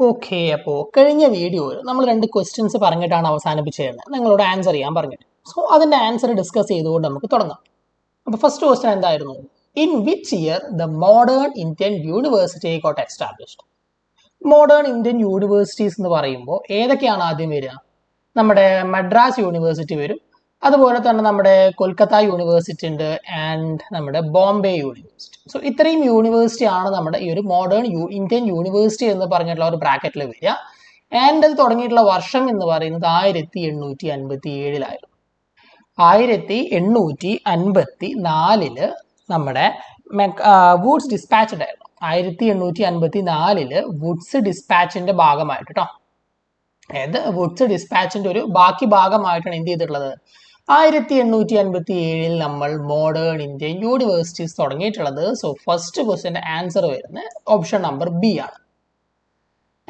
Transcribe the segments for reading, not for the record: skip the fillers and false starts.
Okay, അപ്പോൾ കഴിഞ്ഞ വീഡിയോയിൽ നമ്മൾ 2 ക്വസ്റ്റ്യൻസ് പറഞ്ഞിട്ടാണ് അവസാനിപ്പിച്ചിരുന്നത്, നിങ്ങളോട് ആൻസർ ചെയ്യാൻ പറഞ്ഞിട്ട്. സോ അതിൻ്റെ ആൻസർ ഡിസ്കസ് ചെയ്തുകൊണ്ട് നമുക്ക് തുടങ്ങാം. അപ്പോൾ ഫസ്റ്റ് ക്വസ്റ്റ്യൻ എന്തായിരുന്നു? In which year the modern Indian university got established? Modern Indian universities എന്ന് പറയുമ്പോൾ ഏതൊക്കെയാണ് ആദ്യം വരിക? നമ്മുടെ മദ്രാസ് യൂണിവേഴ്സിറ്റി വരും, അതുപോലെ തന്നെ നമ്മുടെ കൊൽക്കത്ത യൂണിവേഴ്സിറ്റി ഉണ്ട്, ആൻഡ് നമ്മുടെ ബോംബെ യൂണിവേഴ്സിറ്റി. സോ ഇത്രയും യൂണിവേഴ്സിറ്റി ആണ് നമ്മുടെ ഈ ഒരു മോഡേൺ ഇന്ത്യൻ യൂണിവേഴ്സിറ്റി എന്ന് പറഞ്ഞിട്ടുള്ള ഒരു ബ്രാക്കറ്റിൽ വരിക. ആൻഡ് അത് തുടങ്ങിയിട്ടുള്ള വർഷം എന്ന് പറയുന്നത് 1857 1854 നമ്മുടെ വുഡ്സ് ഡിസ്പാച്ച് ഉണ്ടായിരുന്നു. 1854 വുഡ്സ് ഡിസ്പാച്ചിന്റെ ഭാഗമായിട്ട് കേട്ടോ, അതായത് വുഡ്സ് ഡിസ്പാച്ചിന്റെ ഒരു ബാക്കി ഭാഗമായിട്ടാണ് എന്ത് ചെയ്തിട്ടുള്ളത്? 1857 നമ്മൾ മോഡേൺ ഇന്ത്യൻ യൂണിവേഴ്സിറ്റീസ് തുടങ്ങിയിട്ടുള്ളത്. സോ ഫസ്റ്റ് ക്വസ്റ്റ്യന്റെ ആൻസർ വരുന്നത് ഓപ്ഷൻ നമ്പർ ബി ആണ്.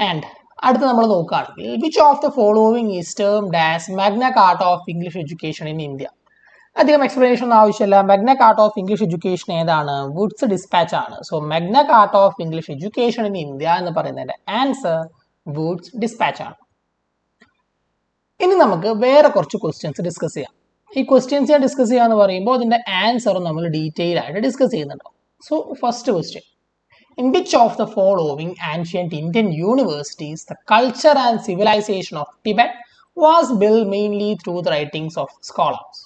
ആൻഡ് അടുത്ത് നമ്മൾ നോക്കുകയാണെങ്കിൽ which of the following is termed as Magna Carta of English education in India? അധികം എക്സ്പ്ലനേഷൻ ഒന്നും ആവശ്യമില്ല. Magna Carta of English education ഏതാണ്? വുഡ്സ് ഡിസ്പാച്ച് ആണ്. So Magna Carta of English education in India എന്ന് പറയുന്നതിന്റെ ആൻസർ വുഡ്സ് ഡിസ്പാച്ച് ആണ്. ഇനി നമുക്ക് വേറെ കുറച്ച് ക്വസ്റ്റ്യൻസ് ഡിസ്കസ് ചെയ്യാം. ഈ ക്വസ്റ്റ്യൻസ് ഞാൻ ഡിസ്കസ് ചെയ്യാന്ന് പറയുമ്പോൾ അതിന്റെ ആൻസറും നമ്മൾ ഡീറ്റെയിൽ ആയിട്ട് ഡിസ്കസ് ചെയ്യുന്നുണ്ടാവും. So first question, in which of the following ancient Indian universities the culture and civilization of Tibet was built mainly through the writings of scholars?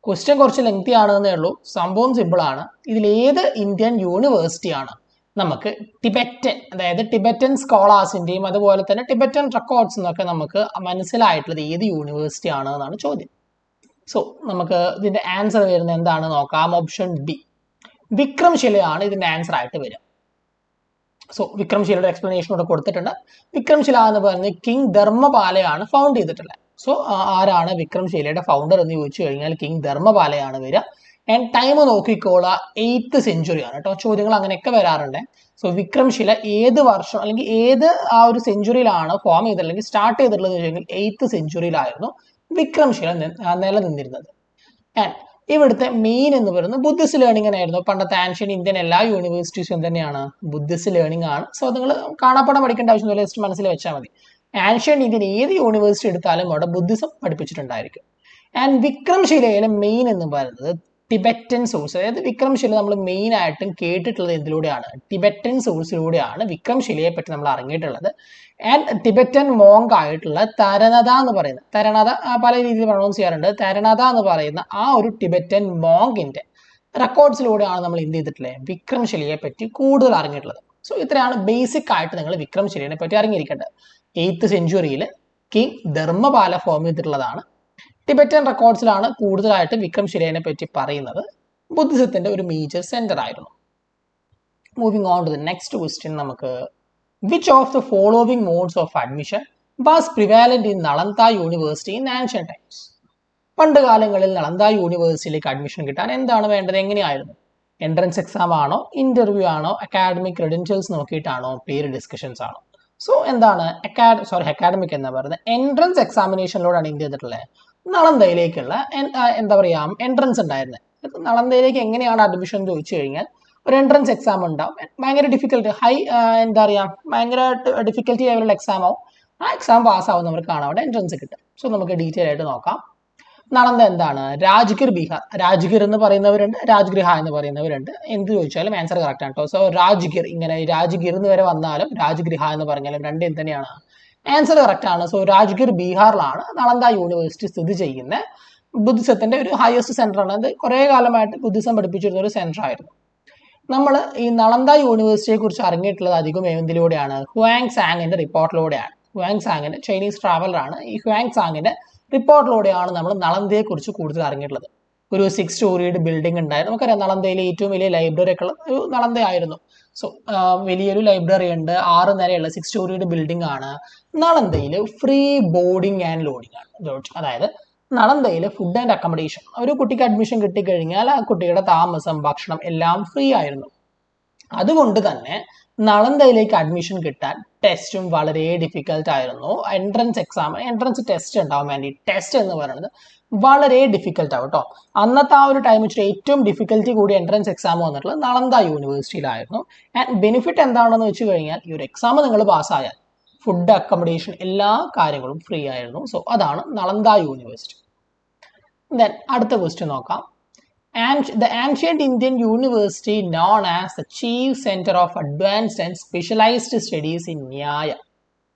Question കുറച്ച് ലെങ്തി ആണെന്നേ ഉള്ളൂ, സംഭവം സിമ്പിൾ ആണ്. ഇതിലേത് ഇന്ത്യൻ യൂണിവേഴ്സിറ്റി ആണ് നമുക്ക് Tibetan, അതായത് Tibetan സ്കോളേഴ്സിന്റെയും അതുപോലെ തന്നെ Tibetan records എന്നൊക്കെ നമുക്ക് മനസ്സിലായിട്ടുള്ളത് ഏത് യൂണിവേഴ്സിറ്റി ആണ് എന്നാണ് ചോദ്യം. സോ നമുക്ക് ഇതിന്റെ ആൻസർ വരുന്നത് എന്താണ് നോക്കാം. ഓപ്ഷൻ ബി, വിക്രംശിലയാണ് ഇതിന്റെ ആൻസർ ആയിട്ട് വരിക. സോ വിക്രംശിലയുടെ എക്സ്പ്ലനേഷൻ ഇവിടെ കൊടുത്തിട്ടുണ്ട്. വിക്രംശില എന്ന് പറയുന്നത് കിങ് ധർമ്മപാലയാണ് ഫൗണ്ട് ചെയ്തിട്ടുള്ളത്. സോ ആരാണ് വിക്രംശിലയുടെ ഫൗണ്ടർ എന്ന് ചോദിച്ചു കഴിഞ്ഞാൽ കിങ് ധർമ്മപാലയാണ് വരിക. ആൻഡ് ടൈം നോക്കിക്കോളാം, 8th സെഞ്ചുറി ആണ് കേട്ടോ. ചോദ്യങ്ങൾ അങ്ങനെയൊക്കെ വരാറുണ്ട്. സോ വിക്രംശില ഏത് വർഷം അല്ലെങ്കിൽ ഏത് ആ ഒരു സെഞ്ചുറിയിലാണ് ഫോം ചെയ്തത് അല്ലെങ്കിൽ സ്റ്റാർട്ട് ചെയ്തിട്ടുള്ളത് ചോദിച്ചെങ്കിൽ 8th സെഞ്ചുറിയിലായിരുന്നു വിക്രംശില നിലനിന്നിരുന്നത്. ആൻഡ് ഇവിടുത്തെ മെയിൻ എന്ന് പറയുന്നത് ബുദ്ധിസ്റ്റ് ലേണിംഗ് ആയിരുന്നു. പണ്ടത്തെ ആൻഷ്യൻ ഇന്ത്യൻ എല്ലാ യൂണിവേഴ്സിറ്റീസും തന്നെയാണ് ബുദ്ധിസ്റ്റ് ലേണിംഗ് ആണ്. സോ നിങ്ങൾ കാണാപ്പാടം പഠിക്കേണ്ട ആവശ്യമൊന്നുമില്ല, ജസ്റ്റ് മനസ്സിൽ വെച്ചാൽ മതി. ആൻഷ്യൻ ഇന്ത്യൻ ഏത് യൂണിവേഴ്സിറ്റി എടുത്താലും അവിടെ ബുദ്ധിസം പഠിപ്പിച്ചിട്ടുണ്ടായിരിക്കും. ആൻഡ് വിക്രംശിലയിലെ മെയിൻ എന്ന് പറയുന്നത് ടിബറ്റൻ സോഴ്സ്, അതായത് വിക്രംശില നമ്മൾ മെയിൻ ആയിട്ടും കേട്ടിട്ടുള്ളത് എന്തിലൂടെയാണ്? ടിബറ്റൻ സോഴ്സിലൂടെയാണ് വിക്രംശിലയെ പറ്റി നമ്മൾ അറിഞ്ഞിട്ടുള്ളത്. ആൻഡ് ടിബറ്റൻ മോങ്ക് ആയിട്ടുള്ള തരണത എന്ന് പറയുന്നത്, തരണത പല രീതിയിൽ പ്രൊണൗൺസ് ചെയ്യാറുണ്ട്, തരണത എന്ന് പറയുന്ന ആ ഒരു ടിബറ്റൻ മോങ്കിന്റെ റെക്കോർഡ്സിലൂടെയാണ് നമ്മൾ എന്ത് ചെയ്തിട്ടുള്ളത്? വിക്രംശിലയെ പറ്റി കൂടുതൽ അറിഞ്ഞിട്ടുള്ളത്. സോ ഇത്രയാണ് ബേസിക് ആയിട്ട് നിങ്ങൾ വിക്രംശിലയെ പറ്റി അറിഞ്ഞിരിക്കേണ്ടത്. 8th സെഞ്ചുറിയിൽ കിങ് ധർമ്മപാല ഫോം ചെയ്തിട്ടുള്ളതാണ്. ടിബറ്റൻ റെക്കോർഡ്സിലാണ് കൂടുതലായിട്ട് വിക്രംശിലയെ പറ്റി പറയുന്നത്. ബുദ്ധിസത്തിന്റെ ഒരു മേജർ സെന്റർ ആയിരുന്നു. Moving on to the next question, നമുക്ക് which of the following modes of admission was prevalent in Nalanda University in ancient times? പണ്ട് കാലങ്ങളിൽ നളന്ദ യൂണിവേഴ്സിറ്റിയിലേക്ക് അഡ്മിഷൻ കിട്ടാൻ എന്താണ് വേണ്ടത്? എങ്ങനെയായിരുന്നു? എൻട്രൻസ് എക്സാം ആണോ, ഇന്റർവ്യൂ ആണോ, അക്കാഡമിക് ക്രെഡൻഷ്യൽസ് നോക്കിയിട്ടാണോ, പേര് ഡിസ്കഷൻസ് ആണോ? സോ എന്താണ് അക്കാഡമിക് എന്ന് പറയുന്നത് എൻട്രൻസ് എക്സാമിനേഷനിലൂടെയാണ് എന്ത് ചെയ്തിട്ടുള്ളത്? നളന്ദയിലേക്കുള്ള എന്താ പറയാ എൻട്രൻസ് ഉണ്ടായിരുന്നത്. നളന്ദയിലേക്ക് എങ്ങനെയാണ് അഡ്മിഷൻ ചോദിച്ചു കഴിഞ്ഞാൽ ഒരു എൻട്രൻസ് എക്സാം ഉണ്ടാവും. ഭയങ്കര ഡിഫിക്കൽട്ടി എന്താ പറയുക ഭയങ്കര ഡിഫിക്കൽട്ടി ലെവലുള്ള എക്സാം ആവും. ആ എക്സാം പാസ്സാവുന്നവർക്കാണ് അവിടെ എൻട്രൻസ് കിട്ടുക. സോ നമുക്ക് ഡീറ്റെയിൽ ആയിട്ട് നോക്കാം. നളന്ദ എന്താണ്? രാജ്ഗിർ ബീഹാർ. രാജ്ഗിർ എന്ന് പറയുന്നവരുണ്ട്, രാജ്ഗൃഹ എന്ന് പറയുന്നവരുണ്ട്. എന്ത് ചോദിച്ചാലും ആൻസർ കറക്റ്റ് ആണ് കേട്ടോ. സോ രാജ്ഗിർ, ഇങ്ങനെ രാജ്ഗിർ എന്ന് വരെ വന്നാലും രാജ്ഗൃഹ എന്ന് പറഞ്ഞാലും രണ്ടും തന്നെയാണ്. ആൻസർ കറക്റ്റ് ആണ്. സോ രാജ്ഗിർ ബീഹാറിലാണ് നളന്ദ യൂണിവേഴ്സിറ്റി സ്ഥിതി ചെയ്യുന്ന ബുദ്ധിസത്തിന്റെ ഒരു ഹയസ്റ്റ് സെന്റർ ആണ്. അത് കുറെ കാലമായിട്ട് ബുദ്ധിസം പഠിപ്പിച്ചിരുന്ന ഒരു സെന്റർ ആയിരുന്നു. നമ്മൾ ഈ നളന്ദ യൂണിവേഴ്സിറ്റിയെ കുറിച്ച് അറിഞ്ഞിട്ടുള്ളത് അധികം എന്തിലൂടെയാണ്? ഹുവാങ് സാങ്ങിന്റെ റിപ്പോർട്ടിലൂടെയാണ്. ഹുവാങ് സാങ്ങിന്റെ ചൈനീസ് ട്രാവലറാണ്. ഈ ഹുവാങ് സാങ്ങിന്റെ റിപ്പോർട്ടിലൂടെയാണ് നമ്മൾ നളന്ദയെ കുറിച്ച് കൂടുതൽ അറിഞ്ഞിട്ടുള്ളത്. ഒരു 6 സ്റ്റോറീഡ് ബിൽഡിംഗ് ഉണ്ടായിരുന്നു. നമുക്കറിയാം നളന്ദയിലെ ഏറ്റവും വലിയ ലൈബ്രറി ഒക്കെ ഉള്ള ഒരു നളന്ദയായിരുന്നു. സോ വലിയൊരു ലൈബ്രറി ഉണ്ട്, 6 നിലയുള്ള 6 സ്റ്റോറീഡ് ബിൽഡിംഗ് ആണ്. നളന്ദയിൽ ഫ്രീ ബോർഡിംഗ് ആൻഡ് ലോഡിംഗ് ആണ്. അതായത് നളന്ദയിൽ ഫുഡ് ആൻഡ് അക്കോമഡേഷൻ, ഒരു കുട്ടിക്ക് അഡ്മിഷൻ കിട്ടിക്കഴിഞ്ഞാൽ ആ കുട്ടിയുടെ താമസം, ഭക്ഷണം എല്ലാം ഫ്രീ ആയിരുന്നു. അതുകൊണ്ട് തന്നെ നളന്ദയിലേക്ക് അഡ്മിഷൻ കിട്ടാൻ ടെസ്റ്റും വളരെ ഡിഫിക്കൽട്ട് ആയിരുന്നു. എൻട്രൻസ് ടെസ്റ്റ് ഉണ്ടാവാൻ വേണ്ടി ടെസ്റ്റ് എന്ന് പറയുന്നത് വളരെ ഡിഫിക്കൽട്ട് ആവും കേട്ടോ. അന്നത്തെ ആ ഒരു ടൈം വെച്ചിട്ട് ഏറ്റവും ഡിഫിക്കൽറ്റി കൂടി എൻട്രൻസ് എക്സാം വന്നിട്ടുള്ളത് നളന്ദ യൂണിവേഴ്സിറ്റിയിലായിരുന്നു. ആൻഡ് ബെനിഫിറ്റ് എന്താണെന്ന് വെച്ച് കഴിഞ്ഞാൽ ഈ ഒരു എക്സാം നിങ്ങൾ പാസ്സായാൽ ഫുഡ് അക്കോമഡേഷൻ എല്ലാ കാര്യങ്ങളും ഫ്രീ ആയിരുന്നു. സോ അതാണ് നളന്ദ യൂണിവേഴ്സിറ്റി. ദെൻ അടുത്ത ക്വസ്റ്റ്യൻ നോക്കാം. The ancient Indian university known as the chief center of advanced and specialized studies in ന്യായ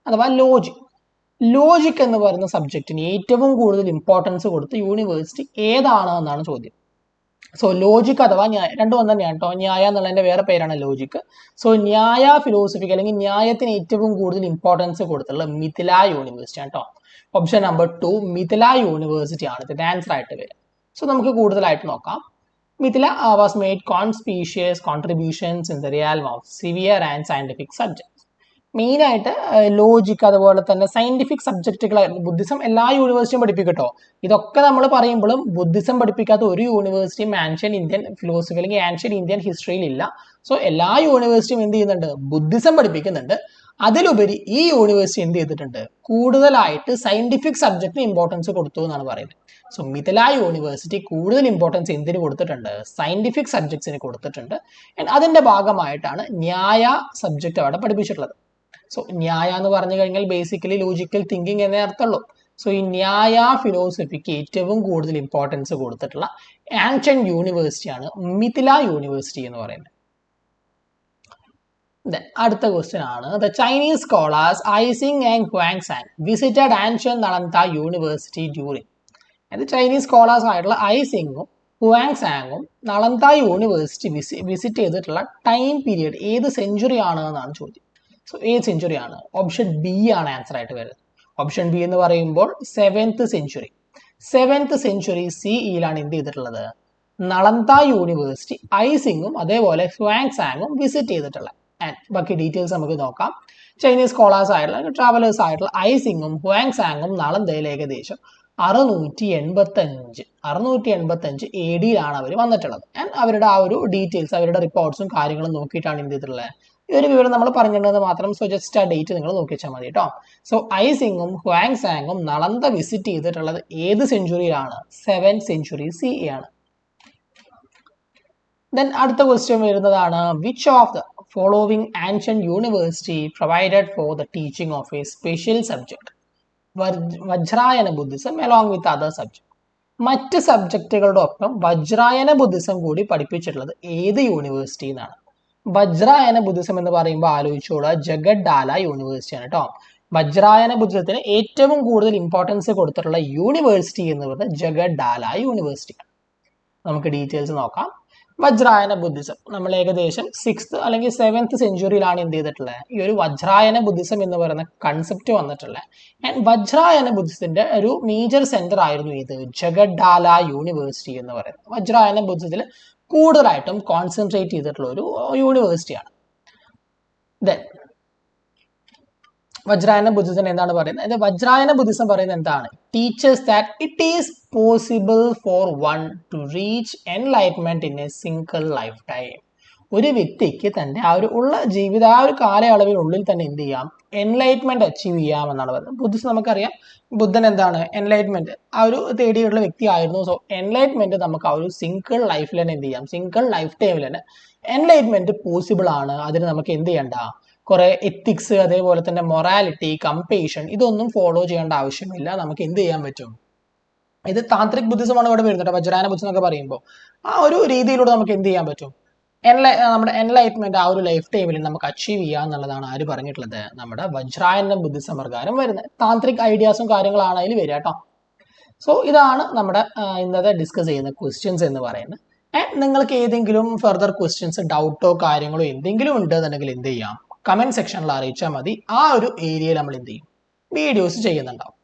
അഥവാ ലോജിക്. ലോജിക് എന്ന് പറയുന്ന സബ്ജക്റ്റിന് ഏറ്റവും കൂടുതൽ ഇമ്പോർട്ടൻസ് കൊടുത്ത യൂണിവേഴ്സിറ്റി ഏതാണ് എന്നാണ് ചോദ്യം. സോ ലോജിക് അഥവാ രണ്ടും ഒന്ന് തന്നെയാണ് കേട്ടോ. ന്യായ എന്നുള്ളതിന്റെ വേറെ പേരാണ് ലോജിക്. സോ ന്യായ ഫിലോസഫിക്ക് അല്ലെങ്കിൽ ന്യായത്തിന് ഏറ്റവും കൂടുതൽ ഇമ്പോർട്ടൻസ് കൊടുത്തുള്ള മിഥില യൂണിവേഴ്സിറ്റി ആണ് കേട്ടോ. ഓപ്ഷൻ നമ്പർ 2 മിഥില യൂണിവേഴ്സിറ്റി ആണ് ഇതിന്റെ ആൻസർ ആയിട്ട് വരിക. സോ നമുക്ക് കൂടുതലായിട്ട് നോക്കാം. Mithila was made conspicuous contributions in the realm of severe and scientific subjects. മെയിനായിട്ട് ലോജിക് അതുപോലെ തന്നെ സയന്റിഫിക് സബ്ജക്റ്റുകളായിരുന്നു. ബുദ്ധിസം എല്ലാ യൂണിവേഴ്സിറ്റിയും പഠിപ്പിക്കട്ടോ. ഇതൊക്കെ നമ്മൾ പറയുമ്പോഴും ബുദ്ധിസം പഠിപ്പിക്കാത്ത ഒരു യൂണിവേഴ്സിറ്റിയും ആൻഷ്യൻ ഇന്ത്യൻ ഫിലോസഫി അല്ലെങ്കിൽ ആൻഷ്യൻ ഇന്ത്യൻ ഹിസ്റ്ററിയിൽ ഇല്ല. സോ എല്ലാ യൂണിവേഴ്സിറ്റിയും എന്ത് ചെയ്യുന്നുണ്ട്? ബുദ്ധിസം പഠിപ്പിക്കുന്നുണ്ട്. അതിലുപരി ഈ യൂണിവേഴ്സിറ്റി എന്ത് ചെയ്തിട്ടുണ്ട്? കൂടുതലായിട്ട് സയന്റിഫിക് സബ്ജക്റ്റിന് ഇമ്പോർട്ടൻസ് കൊടുത്തു എന്നാണ് പറയുന്നത്. സോ മിഥില യൂണിവേഴ്സിറ്റി കൂടുതൽ ഇമ്പോർട്ടൻസ് എന്തിന് കൊടുത്തിട്ടുണ്ട്? സയന്റിഫിക് സബ്ജക്ട്സിന് കൊടുത്തിട്ടുണ്ട്. അതിന്റെ ഭാഗമായിട്ടാണ് ന്യായ സബ്ജക്റ്റ് അവിടെ പഠിപ്പിച്ചിട്ടുള്ളത്. സോ ന്യായ എന്ന് പറഞ്ഞു കഴിഞ്ഞാൽ ബേസിക്കലി ലോജിക്കൽ തിങ്കിങ് എന്നേ അർത്ഥമുള്ളൂ. സോ ഈ ന്യായ ഫിലോസഫിക്ക് ഏറ്റവും കൂടുതൽ ഇമ്പോർട്ടൻസ് കൊടുത്തിട്ടുള്ള ആൻഷ്യൻ യൂണിവേഴ്സിറ്റിയാണ് മിഥില യൂണിവേഴ്സിറ്റി എന്ന് പറയുന്നത്. അടുത്ത ക്വസ്റ്റ്യൻ ആണ്, the Chinese scholars Itsing and Hiuen Tsang visited ancient Nalanda university during. അത് ചൈനീസ് സ്കോളേഴ്സ് ആയിട്ടുള്ള ഐസിങ്ങും ഹുവാങ്സാങ്ങും നളന്ദ യൂണിവേഴ്സിറ്റി വിസിറ്റ് ചെയ്തിട്ടുള്ള ടൈം പീരിയഡ് ഏത് സെഞ്ചുറി ആണ് എന്നാണ് ചോദ്യം. സോ ഏത് സെഞ്ചുറി ആണ്? ഓപ്ഷൻ ബി ആണ് ആൻസർ ആയിട്ട് വരുന്നത്. ഓപ്ഷൻ ബി എന്ന് പറയുമ്പോൾ 7th സെഞ്ചുറി. 7th സെഞ്ചുറി CEയിലാണ് എന്ത് ചെയ്തിട്ടുള്ളത്? നളന്ദ യൂണിവേഴ്സിറ്റി ഐസിങ്ങും അതേപോലെ ഹ്വാങ്സാങ്ങും വിസിറ്റ് ചെയ്തിട്ടുള്ളത്. ബാക്കി ഡീറ്റെയിൽസ് നമുക്ക് നോക്കാം. ചൈനീസ് സ്കോളേഴ്സ് ആയിട്ടുള്ള ട്രാവലേഴ്സ് ആയിട്ടുള്ള ഐസിങ്ങും ഹ്വാങ്സാങ്ങും നളന്ദയിൽ ഏകദേശം 685 ADയിലാണ് അവർ വന്നിട്ടുള്ളത്. അവരുടെ ആ ഒരു ഡീറ്റെയിൽസ് അവരുടെ റിപ്പോർട്ട്സും കാര്യങ്ങളും നോക്കിയിട്ടാണ് എന്ത് ചെയ്തിട്ടുള്ളത്? ഈ ഒരു വിവരം നമ്മൾ പറഞ്ഞിട്ടുണ്ടെന്ന് മാത്രം. സോ ജസ്റ്റ് ആ ഡേറ്റ് നിങ്ങൾ നോക്കിച്ചാൽ മതി കേട്ടോ. സോ ഐസിങ്ങും ഹ്വാങ്സാങ്ങും നളന്ദ വിസിറ്റ് ചെയ്തിട്ടുള്ളത് ഏത് സെഞ്ചുറിയിലാണ്? 7th സെഞ്ചുറി CE ആണ്. ദെൻ അടുത്ത ക്വസ്റ്റ്യൻ വരുന്നതാണ്, which of the following ancient university provided for the teaching of a special subject Vajrayana Buddhism along with other subject. മറ്റ് സബ്ജക്റ്റുകളുടെ ഒപ്പം വജ്രായന ബുദ്ധിസം കൂടി പഠിപ്പിച്ചിട്ടുള്ളത് ഏത് യൂണിവേഴ്സിറ്റി എന്നാണ്? വജ്രായന ബുദ്ധിസം എന്ന് പറയുമ്പോൾ ആലോചിച്ചോളൂ, ജഗഡ്ഡാല യൂണിവേഴ്സിറ്റി ആണ് കേട്ടോ. വജ്രായന ബുദ്ധിസത്തിന് ഏറ്റവും കൂടുതൽ ഇമ്പോർട്ടൻസ് കൊടുത്തിട്ടുള്ള യൂണിവേഴ്സിറ്റി എന്ന് പറയുന്നത് ജഗഡ്ഡാല യൂണിവേഴ്സിറ്റി ആണ്. നമുക്ക് ഡീറ്റെയിൽസ് നോക്കാം. വജ്രായന ബുദ്ധിസം നമ്മൾ ഏകദേശം 6th അല്ലെങ്കിൽ 7th സെഞ്ചുറിയിലാണ് എന്ത് ചെയ്തിട്ടുള്ളത്? ഈ ഒരു വജ്രായന ബുദ്ധിസം എന്ന് പറയുന്ന കൺസെപ്റ്റ് വന്നിട്ടുള്ളത്. ആൻഡ് വജ്രായന ബുദ്ധിസത്തിന്റെ ഒരു മേജർ സെന്റർ ആയിരുന്നു ഇത് ജഗഡ്ഡാല യൂണിവേഴ്സിറ്റി എന്ന് പറയുന്നത്. വജ്രായന ബുദ്ധിസത്തിൽ കൂടുതലായിട്ടും കോൺസെൻട്രേറ്റ് ചെയ്തിട്ടുള്ള ഒരു യൂണിവേഴ്സിറ്റിയാണ്. ദെൻ വജ്രായന ബുദ്ധിസം എന്താണ് പറയുന്നത്? വജ്രായന ബുദ്ധിസം പറയുന്നത് എന്താണ്? Teachers that it is possible for one two reach enlightenment in A single life time. ഒരു വ്യക്തിക്ക് തന്റെ ആ ഒരു ഉള്ള ജീവിത ആ ഒരു കാലയളവിനുള്ളിൽ തന്നെ എന്ത് ചെയ്യാം? എൻലൈറ്റ്മെന്റ് അച്ചീവ് ചെയ്യാം എന്നാണ് പറയുന്നത്. ബുദ്ധിസം നമുക്കറിയാം, ബുദ്ധൻ എന്താണ്? എൻലൈറ്റ്മെന്റ് ആ ഒരു തേടിയുള്ള വ്യക്തി ആയിരുന്നു. സോ എൻലൈറ്റ്മെന്റ് നമുക്ക് ആ ഒരു സിംഗിൾ ലൈഫിൽ തന്നെ എന്ത് ചെയ്യാം? സിംഗിൾ ലൈഫ് ടൈമിൽ തന്നെ എൻലൈറ്റ്മെന്റ് പോസിബിൾ ആണ്. അതിന് നമുക്ക് എന്ത് ചെയ്യണ്ട? കുറെ എത്തിക്സ് അതേപോലെ തന്നെ മൊറാലിറ്റി, കമ്പേഷൻ ഇതൊന്നും ഫോളോ ചെയ്യേണ്ട ആവശ്യമില്ല. നമുക്ക് എന്ത് ചെയ്യാൻ പറ്റും? ഇത് താന്ത്രിക് ബുദ്ധിസമാണ് ഇവിടെ വരുന്നത്. വജ്രായന ബുദ്ധിസം എന്നൊക്കെ പറയുമ്പോൾ ആ ഒരു രീതിയിലൂടെ നമുക്ക് എന്ത് ചെയ്യാൻ പറ്റും? നമ്മുടെ എൻലൈറ്റ്മെന്റ് ആ ഒരു ലൈഫ് ടൈമിൽ നമുക്ക് അച്ചീവ് ചെയ്യുക എന്നുള്ളതാണ് ആര് പറഞ്ഞിട്ടുള്ളത്? നമ്മുടെ വജ്രായന ബുദ്ധിസം പ്രകാരം വരുന്നത്. താന്ത്രിക് ഐഡിയാസും കാര്യങ്ങളാണ് അതിൽ വരിക കേട്ടോ. സോ ഇതാണ് നമ്മുടെ ഇന്നത്തെ ഡിസ്കസ് ചെയ്യുന്ന ക്വസ്റ്റ്യൻസ് എന്ന് പറയുന്നത്. നിങ്ങൾക്ക് ഏതെങ്കിലും ഫർദർ ക്വസ്റ്റ്യൻസ്, ഡൗട്ടോ കാര്യങ്ങളോ എന്തെങ്കിലും ഉണ്ടെന്നുണ്ടെങ്കിൽ എന്ത് ചെയ്യാം? കമന്റ് സെക്ഷനിൽ അറിയിച്ചാൽ മതി. ആ ഒരു ഏരിയയിൽ നമ്മൾ എന്ത് ചെയ്യും? വീഡിയോസ് ചെയ്യുന്നുണ്ടാവും.